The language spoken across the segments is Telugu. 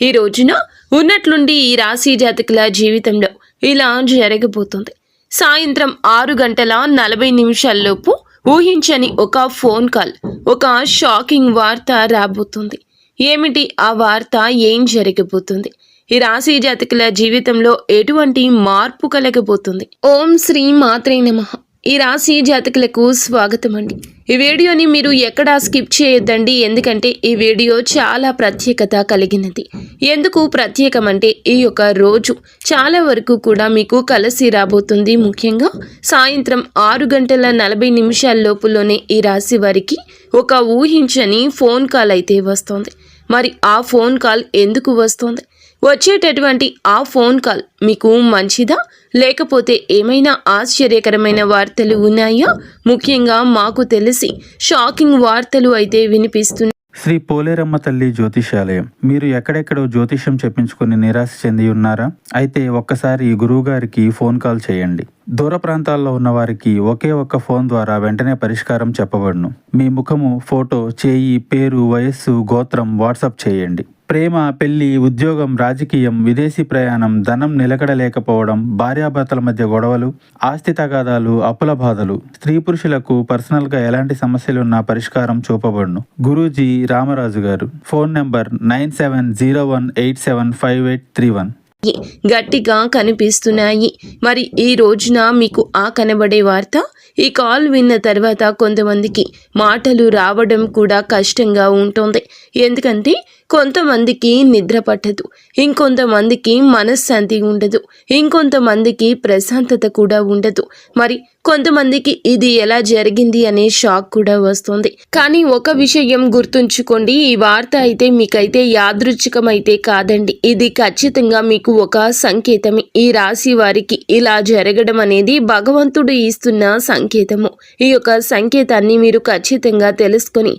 ఈ రోజున ఉన్నట్లుండి ఈ రాశి జాతకుల జీవితంలో ఇలా జరగబోతుంది. సాయంత్రం 6:40 ఊహించని ఒక ఫోన్ కాల్, ఒక షాకింగ్ వార్త రాబోతుంది. ఏమిటి ఆ వార్త? ఏం జరగబోతుంది? ఈ రాశి జాతకుల జీవితంలో ఎటువంటి మార్పు కలగబోతుంది? ఓం శ్రీ మాత్రే నమః. ఈ రాశి జాతకులకు స్వాగతం అండి. ఈ వీడియోని మీరు ఎక్కడా స్కిప్ చేయొద్దండి, ఎందుకంటే ఈ వీడియో చాలా ప్రత్యేకత కలిగినది. ఎందుకు ప్రత్యేకమంటే ఈ యొక్క రోజు చాలా వరకు కూడా మీకు కలిసి రాబోతుంది. ముఖ్యంగా సాయంత్రం 6:40 ఈ రాశి వారికి ఒక ఊహించని ఫోన్ కాల్ అయితే వస్తుంది. మరి ఆ ఫోన్ కాల్ ఎందుకు వస్తుంది? వచ్చేటటువంటి ఆ ఫోన్ కాల్ మీకు మంచిదా, లేకపోతే ఏమైనా ఆశ్చర్యకరమైన వార్తలు ఉన్నాయా? ముఖ్యంగా మాకు తెలిసి షాకింగ్ వార్తలు అయితే వినిపిస్తున్నాయి. శ్రీ పోలేరమ్మ తల్లి జ్యోతిషాలయం. మీరు ఎక్కడెక్కడో జ్యోతిష్యం చెప్పించుకుని నిరాశ చెంది ఉన్నారా? అయితే ఒక్కసారి గురువు గారికి ఫోన్ కాల్ చేయండి. దూర ప్రాంతాల్లో ఉన్న వారికి ఒకే ఒక్క ఫోన్ ద్వారా వెంటనే పరిష్కారం చెప్పబడును. మీ ముఖము, ఫోటో, చేయి, పేరు, వయస్సు, గోత్రం వాట్సాప్ చేయండి. ప్రేమ, పెళ్లి, ఉద్యోగం, రాజకీయం, విదేశీ ప్రయాణం, ధనం నిలకడలేకపోవడం, భార్యాభర్తల మధ్య గొడవలు, ఆస్తి తగాదాలు, అప్పుల బాధలు, స్త్రీ పురుషులకు పర్సనల్గా ఎలాంటి సమస్యలున్నా పరిష్కారం చూపబడును. గురూజీ రామరాజు గారు. Phone number 9701875831. గట్టిగా కనిపిస్తున్నాయి. మరి ఈ రోజున మీకు ఆ కనబడే వార్త, ఈ కాల్ విన్న తర్వాత కొంతమందికి మాటలు రావడం కూడా కష్టంగా ఉంటుంది. ఎందుకంటే కొంతమందికి నిద్ర పట్టదు, ఇంకొంతమందికి మనశ్శాంతి ఉండదు, ఇంకొంతమందికి ప్రశాంతత కూడా ఉండదు. మరి కొంతమందికి ఇది ఎలా జరిగింది అనే షాక్ కూడా వస్తుంది. కానీ ఒక విషయం గుర్తుంచుకోండి, ఈ వార్త అయితే మీకైతే యాదృచ్ఛికమైతే కాదండి. ఇది ఖచ్చితంగా మీకు ఒక సంకేతమే. ఈ రాశి వారికి ఇలా జరగడం అనేది భగవంతుడు ఇస్తున్న సంకేతము. ఈ యొక్క సంకేతాన్ని మీరు ఖచ్చితంగా తెలుసుకొని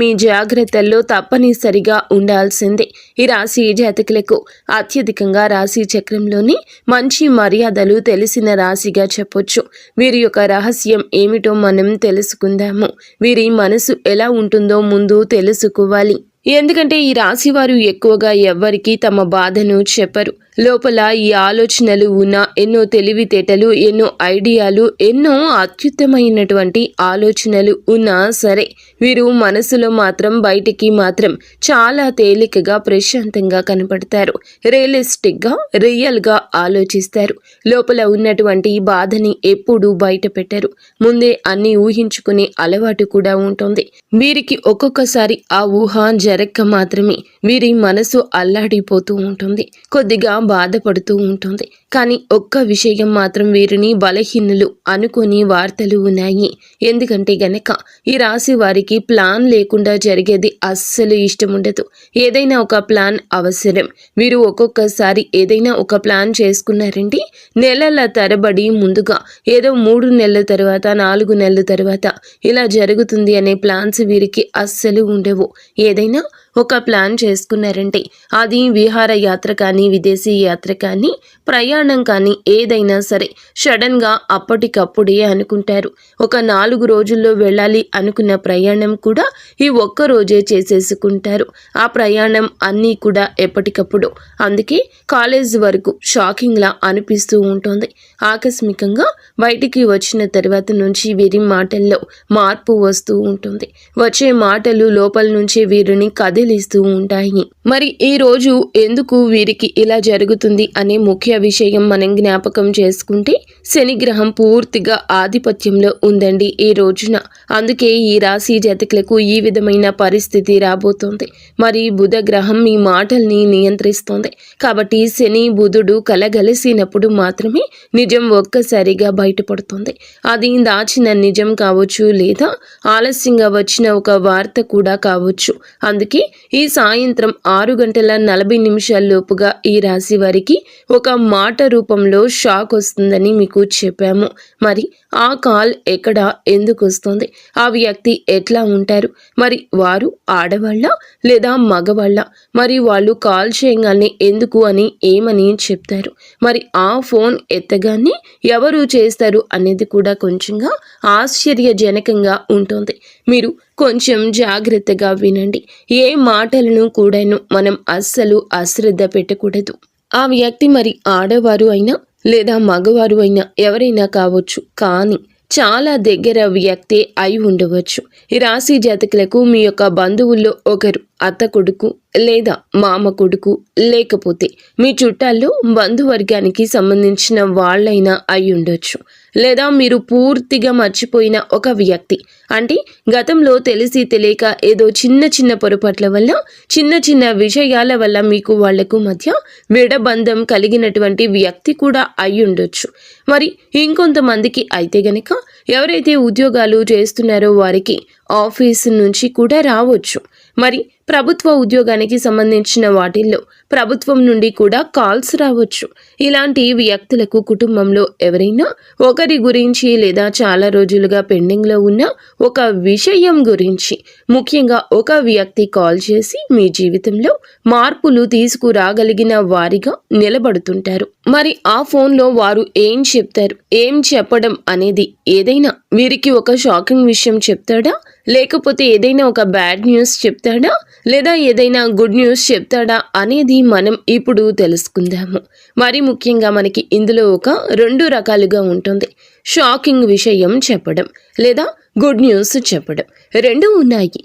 మీ జాగ్రత్తల్లో తప్పనిసరిగా ఉండాల్సిందే. ఈ రాశి జాతకులకు అత్యధికంగా రాశి చక్రంలోని మంచి మర్యాదలు తెలిసిన రాశిగా చెప్పొచ్చు. వీరి యొక్క రహస్యం ఏమిటో మనం తెలుసుకుందాము. వీరి మనసు ఎలా ఉంటుందో ముందు తెలుసుకోవాలి. ఎందుకంటే ఈ రాశి వారు ఎక్కువగా ఎవ్వరికి తమ బాధను చెప్పరు. లోపల ఈ ఆలోచనలు ఉన్న ఎన్నో తెలివితేటలు, ఎన్నో ఐడియాలు, ఎన్నో అత్యుత్తమైనటువంటి ఆలోచనలు ఉన్నా సరే వీరు మనసులో మాత్రం బయటికి మాత్రం చాలా తేలికగా ప్రశాంతంగా కనపడతారు. రియలిస్టిక్గా, రియల్గా ఆలోచిస్తారు. లోపల ఉన్నటువంటి బాధని ఎప్పుడూ బయట పెట్టరు. ముందే అన్ని ఊహించుకునే అలవాటు కూడా ఉంటుంది. వీరికి ఒక్కొక్కసారి ఆ ఊహ జరక్క మాత్రమే వీరి మనసు అల్లాడిపోతూ ఉంటుంది, కొద్దిగా బాధపడుతూ ఉంటుంది. కానీ ఒక్క విషయం మాత్రం వీరిని బలహీనులు అనుకుని వార్తలు ఉన్నాయి. ఎందుకంటే గనక ఈ రాశి వారికి ప్లాన్ లేకుండా జరిగేది అస్సలు ఇష్టం ఉండదు. ఏదైనా ఒక ప్లాన్ అవసరం. వీరు ఒక్కొక్కసారి ఏదైనా ఒక ప్లాన్ చేసుకున్నారంటే నెలల తరబడి ముందుగా ఏదో 3 నెలల తర్వాత, 4 నెలల తర్వాత ఇలా జరుగుతుంది అనే ప్లాన్స్ వీరికి అస్సలు ఉండవు. ఏదైనా ఒక ప్లాన్ చేసుకున్నారంటే అది విహార యాత్ర కానీ, విదేశీ యాత్ర కానీ, ప్రయాణం కానీ ఏదైనా సరే సడన్గా అప్పటికప్పుడే అనుకుంటారు. ఒక 4 రోజుల్లో వెళ్ళాలి అనుకున్న ప్రయాణం కూడా ఈ ఒక్క రోజే చేసేసుకుంటారు. ఆ ప్రయాణం అన్నీ కూడా ఎప్పటికప్పుడు. అందుకే కాలేజ్ వరకు షాకింగ్లా అనిపిస్తూ ఉంటుంది. ఆకస్మికంగా బయటికి వచ్చిన తర్వాత నుంచి వీరి మాటల్లో మార్పు వస్తూ ఉంటుంది. వచ్చే మాటలు లోపల నుంచి వీరిని కదిలిస్తూ ఉంటాయి. మరి ఈ రోజు ఎందుకు వీరికి ఇలా జరుగుతుంది అనే ముఖ్య విషయం మనం జ్ఞాపకం చేసుకుంటే, శనిగ్రహం పూర్తిగా ఆధిపత్యంలో ఉందండి ఈ రోజున. అందుకే ఈ రాశి జాతకులకు ఈ విధమైన పరిస్థితి రాబోతోంది. మరి బుధ గ్రహం మీ మాటల్ని నియంత్రిస్తోంది. కాబట్టి శని, బుధుడు కలగలిసినప్పుడు మాత్రమే నిజం ఒక్కసారిగా బయటపడుతుంది. అది దాచిన నిజం కావచ్చు, లేదా ఆలస్యంగా వచ్చిన ఒక వార్త కూడా కావచ్చు. అందుకే ఈ సాయంత్రం 6:40 ఈ రాశి వారికి ఒక మాట రూపంలో షాక్ వస్తుందని మీకు చెప్పాము. మరి ఆ కాల్ ఎక్కడ, ఎందుకు వస్తుంది, ఆ వ్యక్తి ఎట్లా ఉంటారు, మరి వారు ఆడవాళ్ళ లేదా మగవాళ్ళ, మరి వాళ్ళు కాల్ చేయగానే ఎందుకు అని ఏమని చెప్తారు, మరి ఆ ఫోన్ ఎత్తగానే ఎవరు చేస్తారు అనేది కూడా కొంచెంగా ఆశ్చర్యజనకంగా ఉంటుంది. మీరు కొంచెం జాగ్రత్తగా వినండి. ఏ మాటలను కూడాను మనం అస్సలు అశ్రద్ధ పెట్టకూడదు. ఆ వ్యక్తి మరి ఆడవారు అయినా లేదా మగవారు అయినా ఎవరైనా కావచ్చు, కానీ చాలా దగ్గర వ్యక్తే అయి ఉండవచ్చు. ఈ రాశి జాతకులకు మీ యొక్క బంధువుల్లో ఒకరు అత్త కొడుకు లేదా మామ కొడుకు, లేకపోతే మీ చుట్టాల్లో బంధువర్గానికి సంబంధించిన వాళ్ళైనా అయి ఉండొచ్చు. లేదా మీరు పూర్తిగా మర్చిపోయిన ఒక వ్యక్తి, అంటే గతంలో తెలిసి తెలియక ఏదో చిన్న చిన్న పొరపాట్ల వల్ల, చిన్న చిన్న విషయాల వల్ల మీకు వాళ్లకు మధ్య విడబంధం కలిగినటువంటి వ్యక్తి కూడా అయి ఉండొచ్చు. మరి ఇంకొంతమందికి అయితే గనక ఎవరైతే ఉద్యోగాలు చేస్తున్నారో వారికి ఆఫీస్ నుంచి కూడా రావచ్చు. మరి ప్రభుత్వ ఉద్యోగానికి సంబంధించిన వాటిల్లో ప్రభుత్వం నుండి కూడా కాల్స్ రావచ్చు. ఇలాంటి వ్యక్తులకు కుటుంబంలో ఎవరైనా ఒకరి గురించి లేదా చాలా రోజులుగా పెండింగ్లో ఉన్న ఒక విషయం గురించి, ముఖ్యంగా ఒక వ్యక్తి కాల్ చేసి మీ జీవితంలో మార్పులు తీసుకురాగలిగిన వారిగా నిలబడుతుంటారు. మరి ఆ ఫోన్లో వారు ఏం చెప్తారు, ఏం చెప్పడం అనేది, ఏదైనా వీరికి ఒక షాకింగ్ విషయం చెప్తాడా, లేకపోతే ఏదైనా ఒక బ్యాడ్ న్యూస్ చెప్తాడా, లేదా ఏదైనా గుడ్ న్యూస్ చెప్తాడా అనేది మనం ఇప్పుడు తెలుసుకుందాము. మరి ముఖ్యంగా మనకి ఇందులో ఒక 2 రకాలుగా ఉంటుంది. షాకింగ్ విషయం చెప్పడం లేదా గుడ్ న్యూస్ చెప్పడం, 2 ఉన్నాయి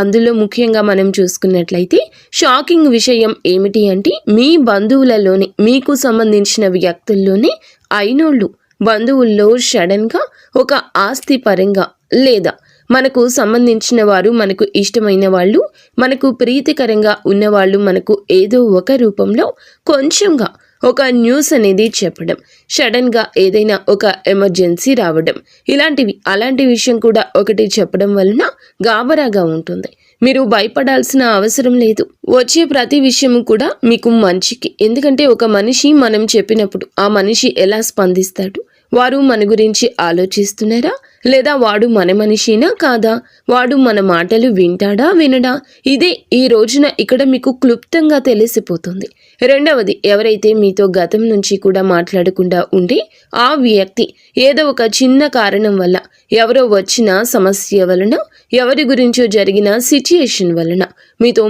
అందులో ముఖ్యంగా మనం చూసుకున్నట్లయితే షాకింగ్ విషయం ఏమిటి అంటే, మీ బంధువులలోనే, మీకు సంబంధించిన వ్యక్తుల్లోనే అయినోళ్ళు, బంధువుల్లో సడన్గా ఒక ఆస్తి పరంగా లేదా మనకు సంబంధించిన వారు, మనకు ఇష్టమైన వాళ్ళు, మనకు ప్రీతికరంగా ఉన్నవాళ్ళు మనకు ఏదో ఒక రూపంలో కొంచెంగా ఒక న్యూస్ అనేది చెప్పడం, సడన్గా ఏదైనా ఒక ఎమర్జెన్సీ రావడం, అలాంటి విషయం కూడా ఒకటి చెప్పడం వలన గాబరాగా ఉంటుంది. మీరు భయపడాల్సిన అవసరం లేదు. వచ్చే ప్రతి విషయము కూడా మీకు మంచికి. ఎందుకంటే ఒక మనిషి మనం చెప్పినప్పుడు ఆ మనిషి ఎలా స్పందిస్తాడు, వారు మన గురించి ఆలోచిస్తున్నారా, లేదా వాడు మన మనిషినా కాదా, వాడు మన మాటలు వింటాడా వినడా, ఇదే ఈ రోజున ఇక్కడ మీకు క్లుప్తంగా తెలిసిపోతుంది. రెండవది, ఎవరైతే మీతో గతం నుంచి కూడా మాట్లాడకుండా ఉండి ఆ వ్యక్తి ఏదో ఒక చిన్న కారణం వల్ల, ఎవరో వచ్చిన సమస్య వలన, ఎవరి గురించో జరిగిన సిచ్యుయేషన్ వలన మీతో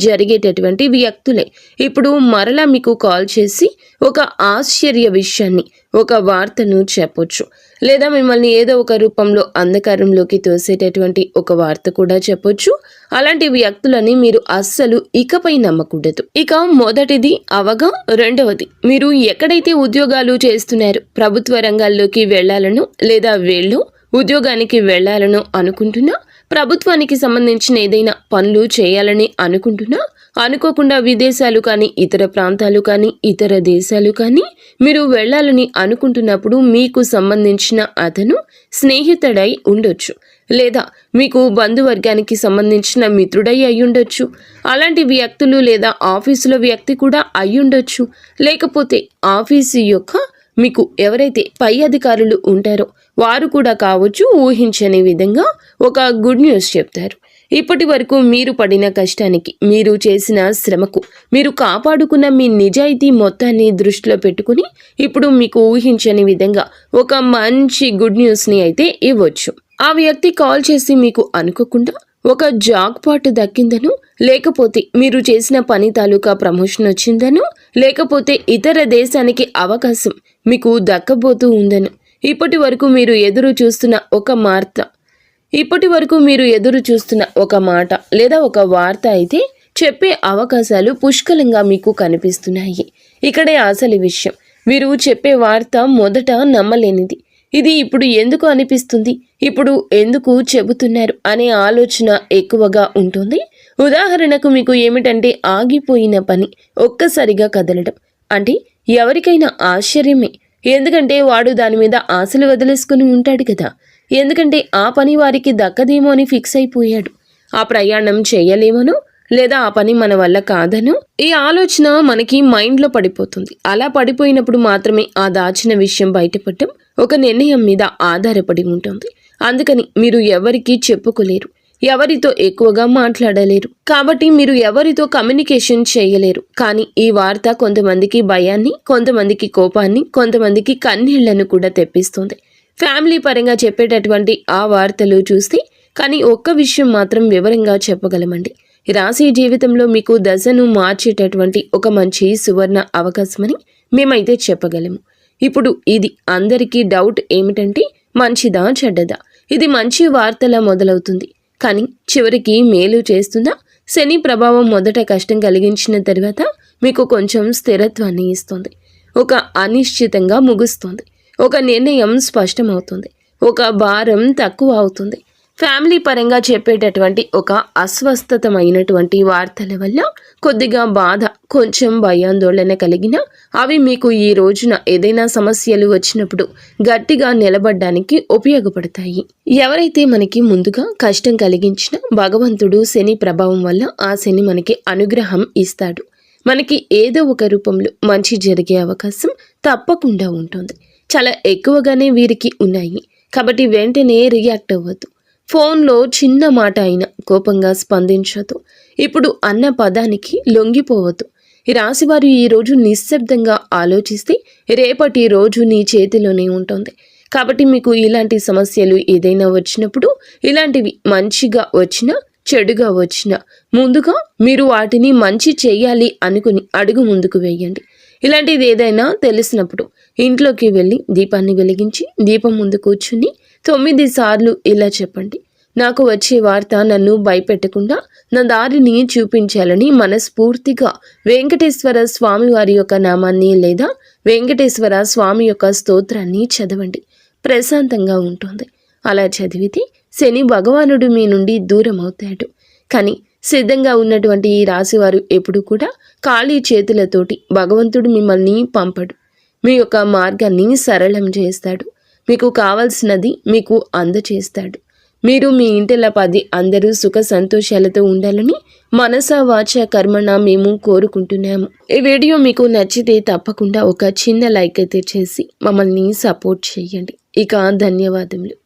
జరిగేటటువంటి వ్యక్తులే ఇప్పుడు మరలా మీకు కాల్ చేసి ఒక ఆశ్చర్య విషయాన్ని, ఒక వార్తను చెప్పొచ్చు. లేదా మిమ్మల్ని ఏదో ఒక రూపంలో అంధకారంలోకి తోసేటటువంటి ఒక వార్త కూడా చెప్పొచ్చు. అలాంటి వ్యక్తులని మీరు అస్సలు ఇకపై నమ్మకూడదు. ఇక మొదటిది అవగా, రెండవది, మీరు ఎక్కడైతే ఉద్యోగాలు చేస్తున్నారు, ప్రభుత్వ రంగాల్లోకి వెళ్లాలను లేదా ఉద్యోగానికి వెళ్లాలను అనుకుంటున్నా, ప్రభుత్వానికి సంబంధించిన ఏదైనా పనులు చేయాలని అనుకుంటున్నా, అనుకోకుండా విదేశాలు కానీ, ఇతర ప్రాంతాలు కానీ, ఇతర దేశాలు కానీ మీరు వెళ్ళాలని అనుకుంటున్నప్పుడు మీకు సంబంధించిన అతను స్నేహితుడై ఉండొచ్చు, లేదా మీకు బంధువర్గానికి సంబంధించిన మిత్రుడై అయ్యుండొచ్చు. అలాంటి వ్యక్తులు లేదా ఆఫీసులో వ్యక్తి కూడా అయ్యుండొచ్చు. లేకపోతే ఆఫీసు యొక్క మీకు ఎవరైతే పై అధికారులు ఉంటారో వారు కూడా కావచ్చు. ఊహించని విధంగా ఒక గుడ్ న్యూస్ చెప్తారు. ఇప్పటి వరకు మీరు పడిన కష్టానికి, మీరు చేసిన శ్రమకు, మీరు కాపాడుకున్న మీ నిజాయితీ మొత్తాన్ని దృష్టిలో పెట్టుకుని ఇప్పుడు మీకు ఊహించని విధంగా ఒక మంచి గుడ్ న్యూస్ని అయితే ఇవ్వచ్చు. ఆ వ్యక్తి కాల్ చేసి మీకు అనుకోకుండా ఒక జాబ్ పార్ట్ దక్కిందను, లేకపోతే మీరు చేసిన పని తాలూకా ప్రమోషన్ వచ్చిందను, లేకపోతే ఇతర దేశానికి అవకాశం మీకు దక్కబోతూ ఉందను, ఇప్పటి వరకు మీరు ఎదురు చూస్తున్న ఒక మాట లేదా ఒక వార్త అయితే చెప్పే అవకాశాలు పుష్కలంగా మీకు కనిపిస్తున్నాయి. ఇక్కడే అసలు విషయం, మీరు చెప్పే వార్త మొదట నమ్మలేనిది. ఇది ఇప్పుడు ఎందుకు అనిపిస్తుంది, ఇప్పుడు ఎందుకు చెబుతున్నారు అనే ఆలోచన ఎక్కువగా ఉంటుంది. ఉదాహరణకు మీకు ఏమిటంటే, ఆగిపోయిన పని ఒక్కసారిగా కదలడం అంటే ఎవరికైనా ఆశ్చర్యమే. ఎందుకంటే వాడు దాని మీద ఆశలు వదిలేసుకుని ఉంటాడు కదా. ఎందుకంటే ఆ పని వారికి దక్కదేమో అని ఫిక్స్ అయిపోయాడు. ఆ ప్రయాణం చేయలేమనో, లేదా ఆ పని మన వల్ల కాదనో ఈ ఆలోచన మనకి మైండ్లో పడిపోతుంది. అలా పడిపోయినప్పుడు మాత్రమే ఆ దాచిన విషయం బయటపడటం ఒక నిర్ణయం మీద ఆధారపడి ఉంటుంది. అందుకని మీరు ఎవరికీ చెప్పుకోలేరు, ఎవరితో ఎక్కువగా మాట్లాడలేరు, కాబట్టి మీరు ఎవరితో కమ్యూనికేషన్ చేయలేరు. కానీ ఈ వార్త కొంతమందికి భయాన్ని, కొంతమందికి కోపాన్ని, కొంతమందికి కన్నీళ్లను కూడా తెప్పిస్తుంది. ఫ్యామిలీ పరంగా చెప్పేటటువంటి ఆ వార్తలు చూస్తే కానీ ఒక్క విషయం మాత్రం వివరంగా చెప్పగలమండి. ఈ రాశి జీవితంలో మీకు దశను మార్చేటటువంటి ఒక మంచి సువర్ణ అవకాశమని మేమైతే చెప్పగలము. ఇప్పుడు ఇది అందరికీ డౌట్ ఏమిటంటే మంచిదా చెడ్డదా? ఇది మంచి వార్తలా మొదలవుతుంది కానీ చివరికి మేలు చేస్తుందా? శని ప్రభావం మొదట కష్టం కలిగించిన తర్వాత మీకు కొంచెం స్థిరత్వాన్ని ఇస్తుంది. ఒక అనిశ్చితంగా ముగుస్తుంది. ఒక నిర్ణయం స్పష్టమవుతుంది. ఒక భారం తక్కువ అవుతుంది. ఫ్యామిలీ పరంగా చెప్పేటటువంటి ఒక అస్వస్థతమైనటువంటి వార్తల వల్ల కొద్దిగా బాధ, కొంచెం భయాందోళన కలిగినా అవి మీకు ఈ రోజున ఏదైనా సమస్యలు వచ్చినప్పుడు గట్టిగా నిలబడడానికి ఉపయోగపడతాయి. ఎవరైతే మనకి ముందుగా కష్టం కలిగించినా భగవంతుడు శని ప్రభావం వల్ల ఆ శని మనకి అనుగ్రహం ఇస్తాడు. మనకి ఏదో ఒక రూపంలో మంచి జరిగే అవకాశం తప్పకుండా ఉంటుంది. చాలా ఎక్కువగానే వీరికి ఉన్నాయి కాబట్టి వెంటనే రియాక్ట్ అవ్వద్దు. ఫోన్లో చిన్న మాట అయినా కోపంగా స్పందించొద్దు. ఇప్పుడు అన్న పదానికి లొంగిపోవద్దు. ఈ రాశివారు ఈరోజు నిశ్శబ్దంగా ఆలోచిస్తే రేపటి రోజు నీ చేతిలోనే ఉంటుంది. కాబట్టి మీకు ఇలాంటి సమస్యలు ఏదైనా వచ్చినప్పుడు ఇలాంటివి మంచిగా వచ్చినా చెడుగా వచ్చినా ముందుగా మీరు వాటిని మంచి చేయాలి అనుకుని అడుగు ముందుకు వేయండి. ఇలాంటిది ఏదైనా తెలిసినప్పుడు ఇంట్లోకి వెళ్ళి దీపాన్ని వెలిగించి దీపం ముందు కూర్చుని 9 సార్లు ఇలా చెప్పండి. నాకు వచ్చే వార్త నన్ను భయపెట్టకుండా నా దారిని చూపించాలని మనస్ఫూర్తిగా వెంకటేశ్వర స్వామి వారి యొక్క నామాన్ని లేదా వెంకటేశ్వర స్వామి యొక్క స్తోత్రాన్ని చదవండి. ప్రశాంతంగా ఉంటుంది. అలా చదివితే శని భగవానుడు మీ నుండి దూరం అవుతాడు. కానీ సిద్ధంగా ఉన్నటువంటి ఈ రాశివారు ఎప్పుడు కూడా ఖాళీ చేతులతోటి భగవంతుడు మిమ్మల్ని పంపడు. మీ యొక్క మార్గాన్ని సరళం చేస్తాడు. మీకు కావాల్సినది మీకు అందచేస్తాడు. మీరు మీ ఇంటిల 10 అందరూ సుఖ సంతోషాలతో ఉండాలని మనసా వాచ కర్మణ మేము కోరుకుంటున్నాము. ఈ వీడియో మీకు నచ్చితే తప్పకుండా ఒక చిన్న లైక్ అయితే చేసి మమ్మల్ని సపోర్ట్ చేయండి. ఇక ధన్యవాదములు.